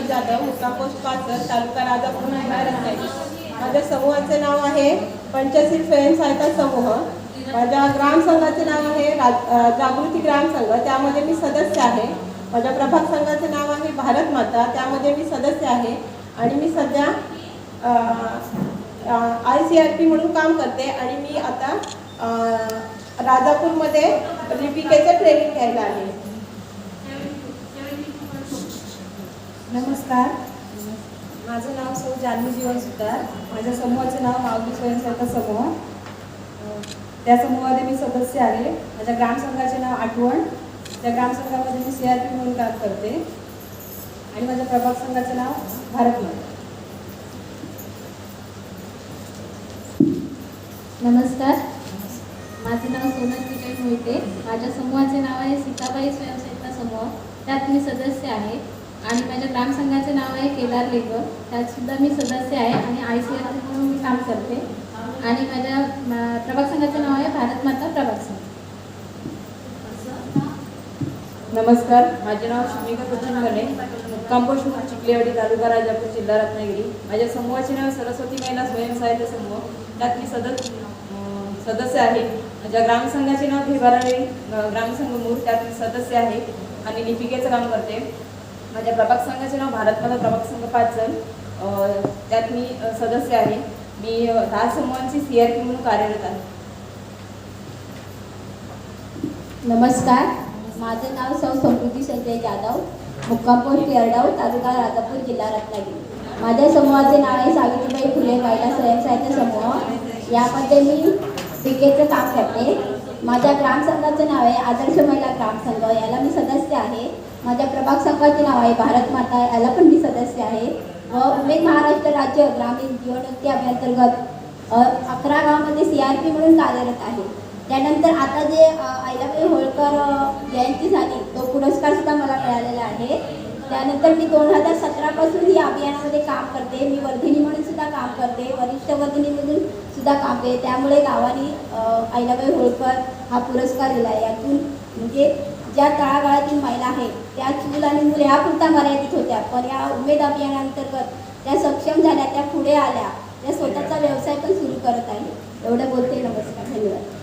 जाधव, मुक्काम पोस्ट पाचर, तालुका राजापूर, जिल्हा रत्नागिरी. माझ्या समूहाचे नाव आहे पंचशील स्वयंसहायता समूह. माझ्या ग्रामसंघाचे नाव आहे जागृती ग्रामसंघ, त्यामध्ये मी सदस्य आहे. माझ्या प्रभाग संघाचे नाव आहे भारत माता, त्यामध्ये मी सदस्य आहे. आणि मी सध्या ICRP म्हणून काम करते. आणि मी आता राजापूरमध्ये लिपिकेचं ट्रेनिंग घ्यायला आहे. नमस्कार, माझं नाव सौ जानवी जीवन सुतार. माझ्या समूहाचे नाव माऊली स्वयंसहायता समूह. त्या समूहामध्ये मी सदस्य आहे. माझ्या ग्रामसंघाचे नाव आठवण. त्या ग्रामसंघामध्ये मी CRP म्हणून काम करते. आणि माझ्या प्रभाग संघाचे नाव भारत माता. नमस्कार, माझं नाव सोनल विजय मोहिते. माझ्या समूहाचे नाव आहे सीताबाई स्वयंसहायता समूह, त्यात मी सदस्य आहे. आणि माझ्या ग्रामसंघाचे नाव आहे केदार लेबर, त्यात सुद्धा मी सदस्य आहे. आणि ICRP म्हणून मी काम करते. आणि माझ्या प्रभाग संघाचे नाव आहे भारत माता प्रभाग संघ. नमस्कार, माझे नाव शमिका सचिन गणे, मुक्काम पोस्ट चिखलेवाडी, तालुका राजापूर, जिल्हा रत्नागिरी. माझ्या समूहाचे नाव सरस्वती महिला स्वयंसहायता समूह, त्यात मी सदस्य आहे. माझ्या ग्रामसंघाचे नाव भिवाराळी ग्रामसंघ मूळ, त्यात मी सदस्य आहे आणि लिपिकेचं काम करते. माझ्या प्रभाग संघाचे नाव भारत माता प्रभाग संघ पाचल, त्यात मी सदस्य आहे. मी 10 समूहांची CRP म्हणून कार्यरत आहे. नमस्कार, माझं नाव सौ समृद्धी संजय जाधव, मुक्काम पोस्ट येरडाव, तालुका राजापूर, जिल्हा रत्नागिरी. माझ्या समूहाचे नाव आहे सावित्रीबाई फुले महिला स्वयंसहायता समूह. यामध्ये मी लिपिकेचं काम करते. माझ्या ग्रामसंघाचं नाव आहे आदर्श महिला ग्रामसंघ, याला मी सदस्य आहे. माझ्या प्रभाग संघाचे नाव आहे भारत माता, याला पण मी सदस्य आहे. व उमेद महाराष्ट्र राज्य ग्रामीण जीवनोन्नती अभियानांतर्गत 11 गावामध्ये CRP म्हणून कार्यरत आहे. त्यानंतर आता जे अहिल्याबाई होळकर जयंती झाली, तो पुरस्कार सुद्धा मला मिळालेला आहे. त्यानंतर मी 2017 पासून या अभियानामध्ये काम करते. मी वर्धिनी म्हणून सुद्धा काम करते, वरिष्ठ वर्धिनीमधून सुद्धा काम करते. त्यामुळे गावाने अहिल्याबाई होळकर हा पुरस्कार दिला आहे. यातून म्हणजे ज्या तळागाळातील महिला आहेत त्या चूल आणि मूल ह्यापुरता मर्यादित होत्या, पण या उमेद अभियानांतर्गत त्या सक्षम झाल्या, त्या पुढे आल्या, त्या स्वतःचा व्यवसाय पण सुरू करत आहे. एवढं बोलते. नमस्कार, धन्यवाद.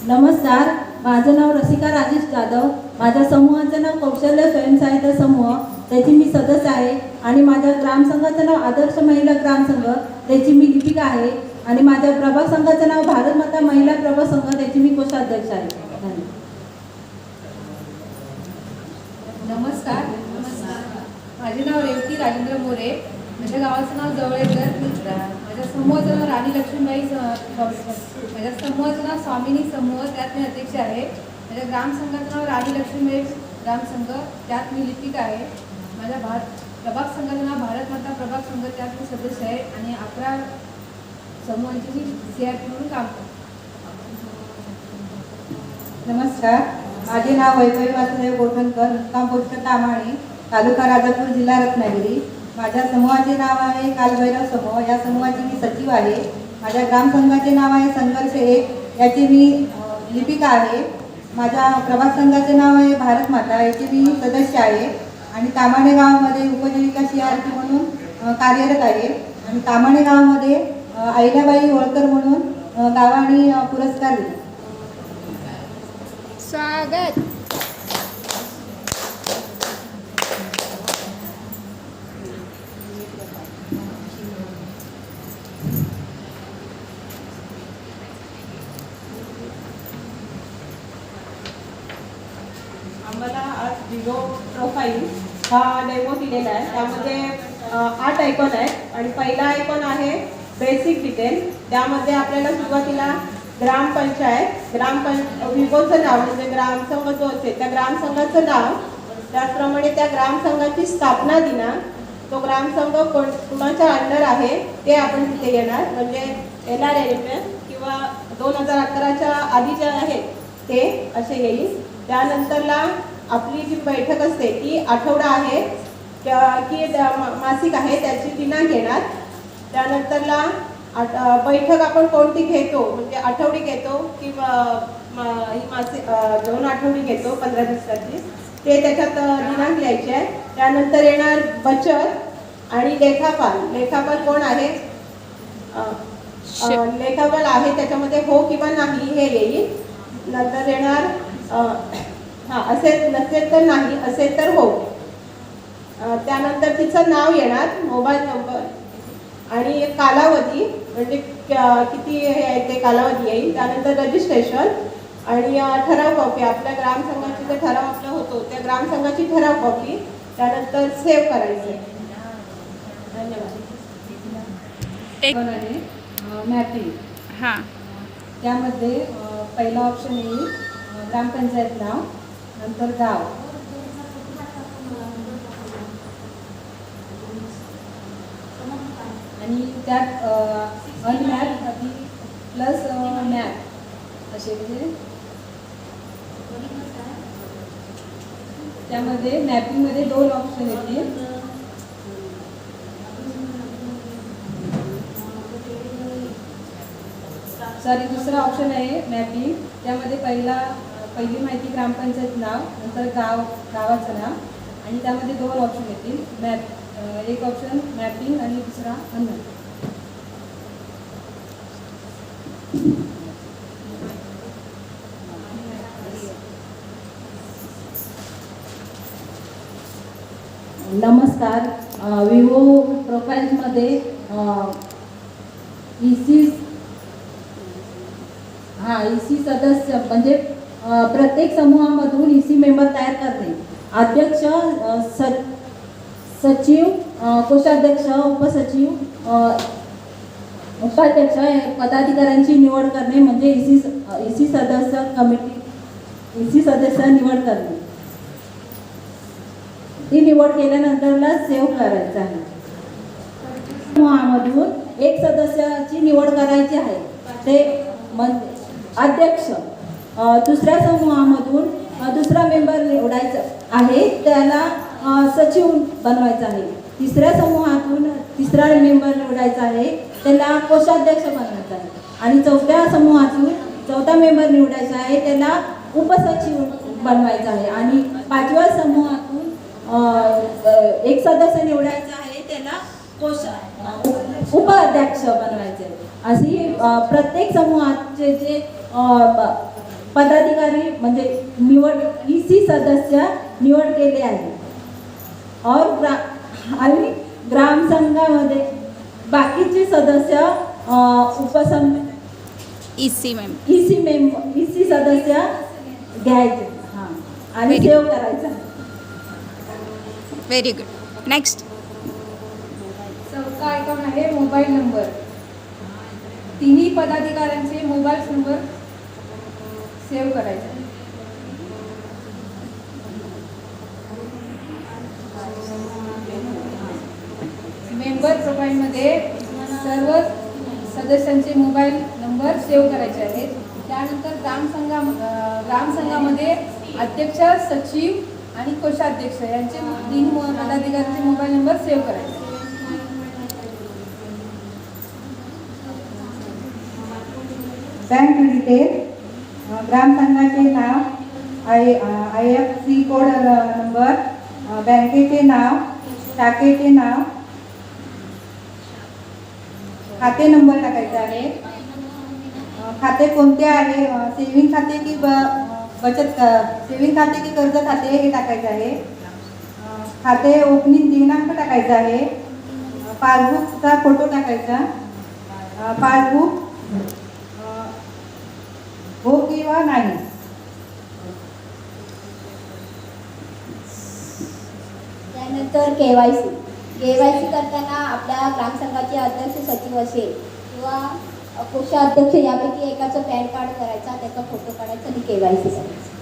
नमस्कार, माझं नाव रसिका राजेश जाधव. माझ्या समूहाचं नाव कौशल्य स्वयंसहायता समूह, त्याची मी सदस्य आहे. आणि माझ्या ग्रामसंघाचं नाव आदर्श महिला ग्रामसंघ, त्याची मी लिपिका आहे. आणि माझ्या प्रभाग संघाचं नाव भारत माता महिला प्रभाग संघ, त्याची मी कोषाध्यक्ष आहे. नमस्कार, माझे नाव रेवती राजेंद्र मोरे. माझ्या गावाचं नाव जवळेकर. माझ्या समूहाचं नाव राणी लक्ष्मीबाई माझ्या समूहाचं नाव स्वामिनी समूह, त्यात मी अध्यक्ष आहे. माझ्या ग्रामसंघाचं नाव राणी लक्ष्मीबाई ग्रामसंघ, त्यात मी लिपिका आहे. माझ्या प्रभाग संघाचं नाव भारत माता प्रभाग संघ, त्यात मी सदस्य आहे. आणि 11 समूहांची मी CRP म्हणून काम करते. नमस्कार, माझे नाव वैभवी वासुदेव गोठणकर, मुक्काम पोस्ट तामाणे, तालुका राजापूर, जिल्हा रत्नागिरी. माझ्या समूहाचे नाव आहे कालभैरव समूह, या समूहाची मी सचिव आहे. माझ्या ग्रामसंघाचे नाव आहे संघर्ष 1, याची मी लिपिका आहे. माझ्या प्रभाग संघाचे नाव आहे भारत माता, याची मी सदस्य आहे. आणि तामाणे गावामध्ये उपजीविका CRP म्हणून कार्यरत आहे. आणि तामाणे गावामध्ये अहिल्याबाई होळकर म्हणून गावाने पुरस्कार दिला. स्वागत. आम्हाला आज झिरो प्रोफाईल हा डेमो दिलेला आहे. त्यामध्ये 8 आयकॉन आहेत. आणि पहिला आयकॉन आहे बेसिक डिटेल. त्यामध्ये आपल्याला सुरुवातीला ग्रामपंचायत, विभोचं नाव म्हणजे ग्रामसंघ जो असेल त्या ग्रामसंघाचं नाव, त्याचप्रमाणे त्या ग्रामसंघाची स्थापना दिनांक, तो ग्रामसंघ कुणाच्या अंडर आहे ते आपण तिथे येणार. म्हणजे LRLFS किंवा 2011च्या आधी जे आहेत ते असे येईल. त्यानंतरला आपली जी बैठक असते ती आठवडा आहे की मासिक आहे, त्याची दिनांक येणार. त्यानंतरला बैठक आपण कोणती घेतो, म्हणजे आठवडी घेतो किंवा ही मासे 2 आठवडी घेतो 15 दिवसाची, ते त्याच्यात दिनांक लिहायचे आहे. त्यानंतर येणार बचत आणि लेखापाल. लेखापाल कोण आहे? लेखापाल आहे त्याच्यामध्ये हो किंवा नाही हे येईल. नंतर येणार असेल नसेल तर नाही, असेल तर हो. त्यानंतर तिचं नाव येणार, मोबाईल नंबर आणि कालावधी, म्हणजे किती हे आहे ते कालावधी येईल. त्यानंतर रजिस्ट्रेशन आणि ठराव कॉपी, आपल्या ग्रामसंघाची जे ठराव आपला होतो त्या ग्रामसंघाची ठराव कॉपी. त्यानंतर सेव्ह करायचे. धन्यवाद. मॅपिंग. हां. त्यामध्ये पहिला ऑप्शन येईल ग्रामपंचायत नाव, नंतर गाव, आणि त्यात अनमॅप प्लस मॅप असे, म्हणजे त्यामध्ये मॅपिंगमध्ये 2 ऑप्शन येतील. सॉरी, दुसरा ऑप्शन आहे मॅपिंग. त्यामध्ये पहिली माहिती ग्रामपंचायत नाव, नंतर गावाचं नाव, आणि त्यामध्ये 2 ऑप्शन येतील. एक ऑप्शन मॅपिंग आणि दुसरा अनमॅप. नमस्कार. विवो प्रोफाईल्समध्ये EC सदस्य म्हणजे प्रत्येक समूहामधून EC मेंबर तयार करणे, अध्यक्ष, सचिव, कोषाध्यक्ष, उपसचिव, उपाध्यक्ष पदाधिकाऱ्यांची निवड करणे, म्हणजे EC सदस्य कमिटी, EC सदस्य निवड करणे. ती निवड केल्यानंतरला सेव्ह करायचं आहे. समूहामधून एक सदस्याची निवड करायची आहे, ते म्हणजे अध्यक्ष. दुसऱ्या समूहामधून दुसरा मेंबर निवडायचा आहे, त्याला सचिव बनवायचा आहे. तिसऱ्या समूहातून तिसरा मेंबर निवडायचा आहे, त्याला कोषाध्यक्ष बनवायचा आहे. आणि चौथ्या समूहातून चौथा मेंबर निवडायचा आहे, त्याला उपसचिव बनवायचा आहे. आणि 5व्या समूहातून एक सदस्य निवडायचा आहे, त्याला उपाध्यक्ष बनवायचे आहे. अशी प्रत्येक समूहाचे जे पदाधिकारी म्हणजे EC सदस्य निवड केले आहे. और आणि ग्रामसंघामध्ये बाकीचे सदस्य EC सदस्य घ्यायचे आणि सेव्ह करायचं. Very good. नेक्स्ट. चौथा आयकॉन आहे मोबाईल नंबर. तिन्ही पदाधिकाऱ्यांचे मोबाईल नंबर सेव्ह करायचा. मेंबर प्रोफाईलमध्ये सर्व सदस्यांचे मोबाईल नंबर सेव्ह करायचे आहेत. त्यानंतर ग्रामसंघामध्ये अध्यक्ष, सचिव आणि कोषाध्यक्ष यांचे 3 पदाधिकाऱ्यांचे मोबाईल नंबर सेव्ह करायचे. बँक डिटेल, ग्रामसंघाचे नाव, IFSC कोड नंबर, बँकेचे नाव, शाखेचे नाव, खाते नंबर टाकायचा आहे. खाते कोणते आहे, सेविंग खाते की बचत, सेविंग खाते की कर्ज खाते हे टाकायचं आहे. खाते ओपनिंग दिनांक टाकायचा आहे. पासबुकचा फोटो टाकायचा. पासबुक हो किंवा नाही. त्यानंतर केवायसी करताना आपल्या ग्रामसंघाचे अध्यक्ष, सचिव असेल किंवा कोषाध्यक्ष यापैकी एकाचं पॅन कार्ड करायचा, त्याचा फोटो काढायचा आणि केवायसी करायची.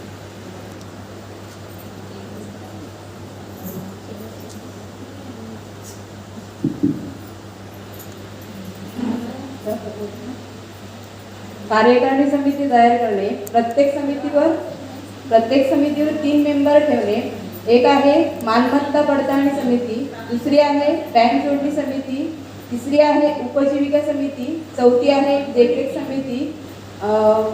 कार्यकारिणी समिती तयार करणे. प्रत्येक समितीवर 3 मेंबर ठेवणे. एक आहे मालमत्ता पडताळणी समिती, दुसरी आहे बँक जोडणी समिती, तिसरी आहे उपजीविका समिती, चौथी आहे देखरेख समिती,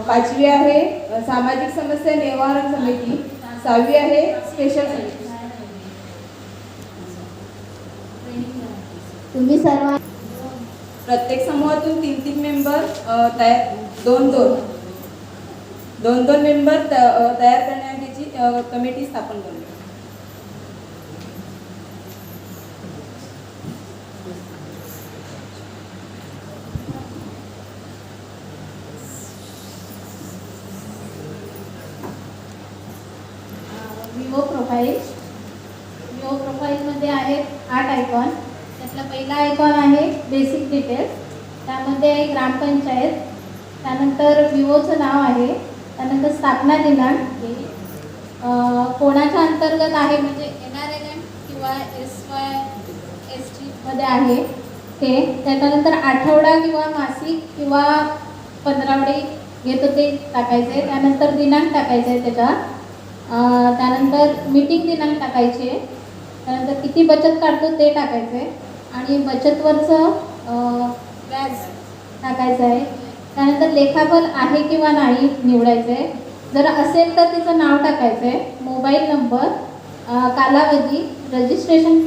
पाचवी आहे सामाजिक समस्या निवारण समिती, सहावी आहे स्पेशल समिती. तुम्ही सर्व प्रत्येक समूहातून 3 मेंबर तयार 2 मेंबर तयार करण्याची कमिटी स्थापन करतो. विवो प्रोफाईलमध्ये आहेत 8 आयकॉन. त्यातला पहिला आयकॉन आहे बेसिक डिटेल्स. त्यामध्ये आहे ग्रामपंचायत, त्यानंतर विवोचं नाव आहे, त्यानंतर स्थापना दिनांक, कोणाच्या अंतर्गत आहे म्हणजे NRLM किंवा SYST मध्ये आहे ते, त्याच्यानंतर आठवडा किंवा मासिक किंवा 15वडे घेतो ते टाकायचे, त्यानंतर दिनांक टाकायचा आहे त्याच्यात, त्यानंतर मीटिंग दिनांक टाकायचे, त्यानंतर किती बचत काढतो ते टाकायचे आणि बचतवरचं व्याज टाकायचं आहे. त्यानंतर लेखाफल आहे किंवा नाही निवडायचं आहे. जर असेल तर तिचं नाव टाकायचं आहे, मोबाईल नंबर, कालावधी, रजिस्ट्रेशन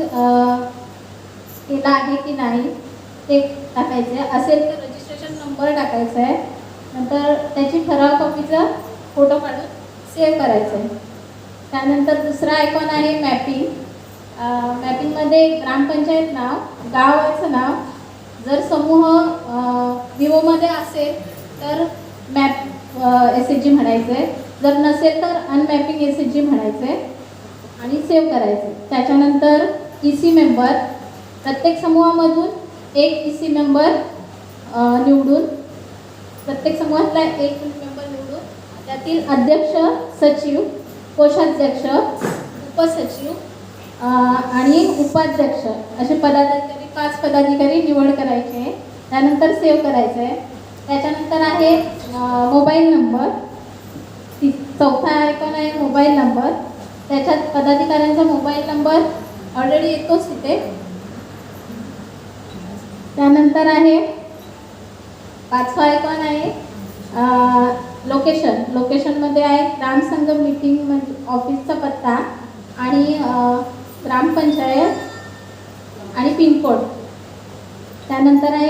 केला आहे की नाही ते टाकायचं आहे. असेल तर रजिस्ट्रेशन नंबर टाकायचा आहे. नंतर त्याची ठराव कॉपीचा फोटो काढून सेव्ह करायचं आहे. त्यानंतर दुसरा आयकॉन आहे मॅपिंग. मॅपिंगमध्ये ग्रामपंचायत नाव, गावाचं नाव, जर समूह विवोमध्ये असेल तर मॅप SHG म्हणायचं आहे, जर नसेल तर अनमॅपिंग SHG म्हणायचं आहे आणि सेव्ह करायचं आहे. त्याच्यानंतर EC मेंबर, प्रत्येक समूहामधून एक EC मेंबर निवडून, प्रत्येक समूहातला एक मेंबर निवडून त्यातील अध्यक्ष, सचिव, कोषाध्यक्ष, उपसचिव आणि उपाध्यक्ष असे पदाधिकारी 5 पदाधिकारी निवड करायचे आहे. त्यानंतर सेव्ह करायचं आहे. त्याच्यानंतर आहे मोबाईल नंबर. चौथा आयकॉन आहे मोबाईल नंबर. त्याच्यात पदाधिकाऱ्यांचा मोबाईल नंबर ऑलरेडी येतोच तिथे. त्यानंतर आहे 5वा आयकॉन आहे लोकेशन. लोकेशनमध्ये आहे ग्रामसंघ मीटिंग म्हणजे ऑफिसचा पत्ता आणि ग्रामपंचायत आणि पिनकोड. त्यानंतर आहे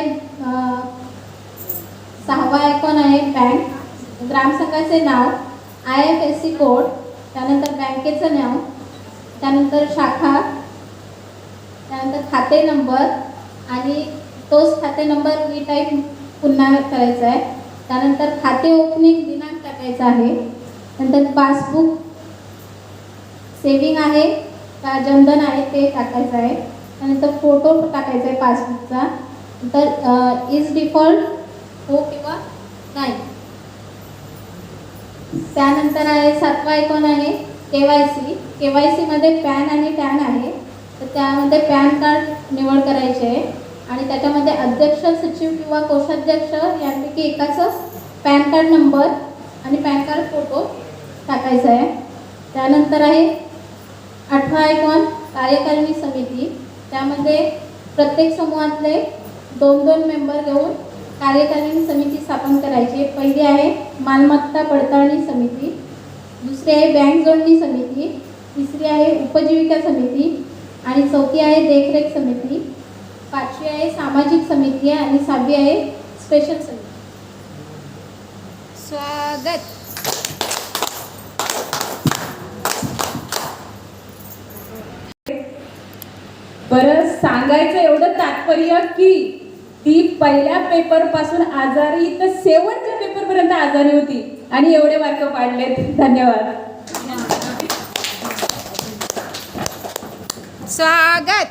6वा आयकॉन आहे बँक. ग्रामसंघाचे नाव, IFSC कोड, त्यानंतर बँकेचं नाव, त्यानंतर शाखा, त्यानंतर खाते नंबर आणि तोच खाते नंबर रिटाईप पुन्हा करायचा आहे. त्यानंतर खाते ओपनिंग दिनांक टाकायचा आहे. नंतर पासबुक सेविंग आहे का जनधन आहे ते टाकायचं आहे. त्यानंतर फोटो टाकायचा आहे पासबुकचा. नंतर इज डिफॉल्ट हो किंवा नाही. त्यानंतर आहे 7वा आयकॉन आहे KYC. KYC मध्ये पॅन आणि टॅन आहे, तर त्यामध्ये पॅन कार्ड निवड करायचे आहे आणि त्याच्यामध्ये अध्यक्ष, सचिव किंवा कोषाध्यक्ष यांपैकी एकाचं पॅन कार्ड नंबर आणि पॅन कार्ड फोटो टाकायचा आहे. त्यानंतर आहे 8वा आयकॉन कार्यकारिणी समिती. त्यामध्ये प्रत्येक समूहातले 2 मेंबर घेऊन कार्यकारिणी समिती स्थापन करायची. पहिली आहे मालमत्ता पडताळणी समिती, दुसरी आहे बँक जोडणी समिती, तिसरी आहे उपजीविका समिती आणि चौथी आहे देखरेख समिती, 5वी आहे सामाजिक समिती आणि 6वी आहे स्पेशल समिती. स्वागत. बरं, सांगायचं एवढं तात्पर्य की ती पहिल्या पेपर पासून आजारी तर शेवटच्या पेपर पर्यंत आजारी होती आणि एवढे मार्क पाडलेत. धन्यवाद. स्वागत.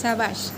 शाबाश.